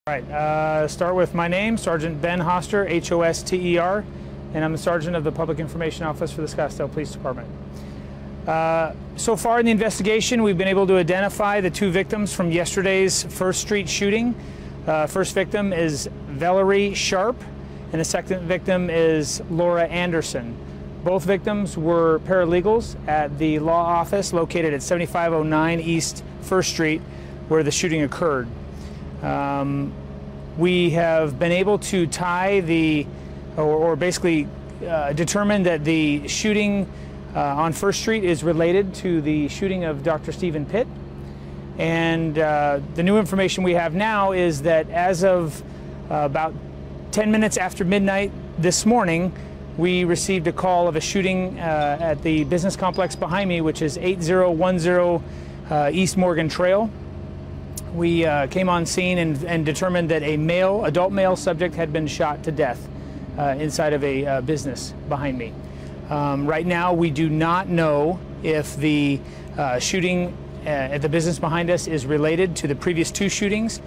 All right, start with my name, Sergeant Ben Hoster, H-O-S-T-E-R, and I'm the Sergeant of the Public Information Office for the Scottsdale Police Department. So far in the investigation, we've been able to identify the two victims from yesterday's First Street shooting. First victim is Valerie Sharp, and the second victim is Laura Anderson. Both victims were paralegals at the law office located at 7509 East First Street, where the shooting occurred. We have been able to tie or basically determine that the shooting on First Street is related to the shooting of Dr. Stephen Pitt. And the new information we have now is that as of about 10 minutes after midnight this morning, we received a call of a shooting at the business complex behind me, which is 8010 East Morgan Trail. We came on scene and determined that adult male subject had been shot to death inside of a business behind me. Right now, we do not know if the shooting at the business behind us is related to the previous two shootings,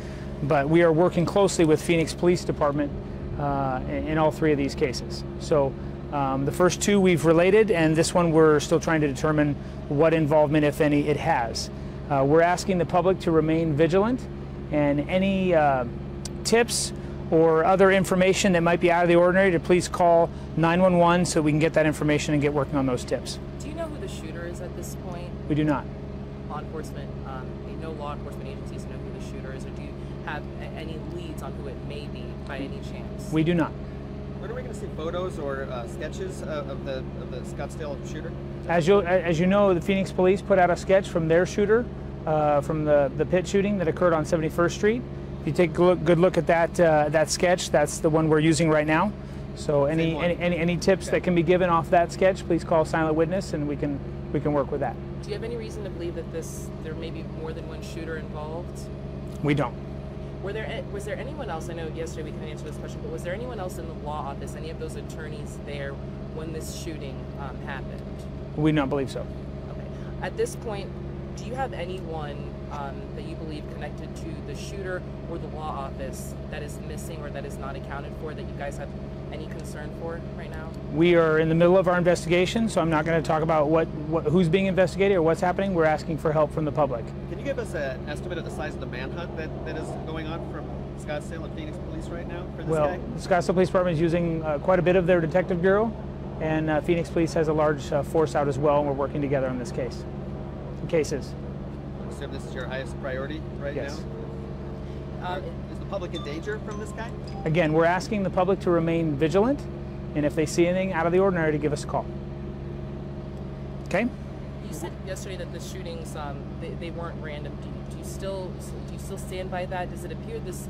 but we are working closely with Phoenix Police Department in all three of these cases. So the first two we've related, and this one we're still trying to determine what involvement, if any, it has. We're asking the public to remain vigilant, and any tips or other information that might be out of the ordinary to please call 911 so we can get that information and get working on those tips. Do you know who the shooter is at this point? We do not. Law enforcement, no law enforcement agencies know who the shooter is, or do you have any leads on who it may be by any chance? We do not. When are we going to see photos or sketches of the Scottsdale shooter? As you know, the Phoenix Police put out a sketch from their shooter, from the Pitt shooting that occurred on 71st Street. If you take a good look at that sketch, that's the one we're using right now. So any tips that can be given off that sketch, please call Silent Witness, and we can work with that. Do you have any reason to believe that there may be more than one shooter involved? We don't. Was there anyone else? I know yesterday we couldn't answer this question, but was there anyone else in the law office, any of those attorneys there when this shooting happened? We don't believe so. Okay. At this point, do you have anyone that you believe connected to the shooter or the law office that is missing or that is not accounted for, that you guys have any concern for right now? We are in the middle of our investigation, so I'm not going to talk about who's being investigated or what's happening. We're asking for help from the public. Can you give us an estimate of the size of the manhunt that is going on from Scottsdale and Phoenix Police right now for this guy? The Scottsdale Police Department is using quite a bit of their detective bureau, and Phoenix Police has a large force out as well, and we're working together on this cases. I assume this is your highest priority right now? Is the public in danger from this guy? Again, we're asking the public to remain vigilant, and if they see anything out of the ordinary, to give us a call. Okay? You said yesterday that the shootings they weren't random. Do you still stand by that? Does it appear this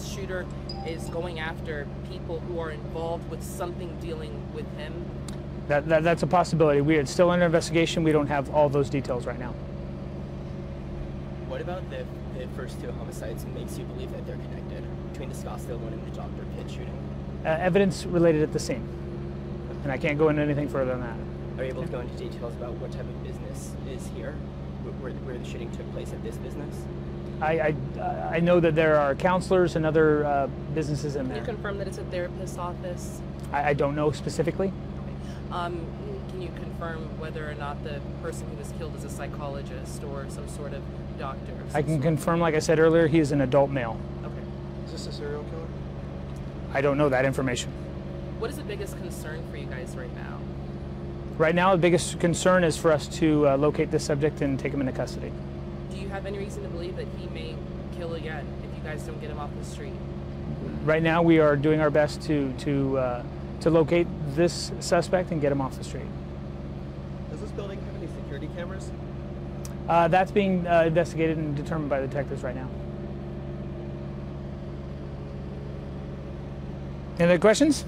shooter, is going after people who are involved with something dealing with him? That's a possibility. We are still under investigation. We don't have all those details right now. What about the first two homicides makes you believe that they're connected between the Scottsdale one and the Dr. Pitt shooting? Evidence related at the scene, and I can't go into anything further than that. Are you able to go into details about what type of business is here, where the shooting took place at this business? I know that there are counselors and other businesses in there. Can you confirm that it's a therapist's office? I don't know specifically. Can you confirm whether or not the person who was killed is a psychologist or some sort of doctor? I can confirm, like I said earlier, he is an adult male. Okay. Is this a serial killer? I don't know that information. What is the biggest concern for you guys right now? Right now, the biggest concern is for us to locate this subject and take him into custody. Do you have any reason to believe that he may kill again if you guys don't get him off the street? Right now, we are doing our best to locate this suspect and get him off the street. Does this building have any security cameras? That's being investigated and determined by the detectives right now. Any other questions?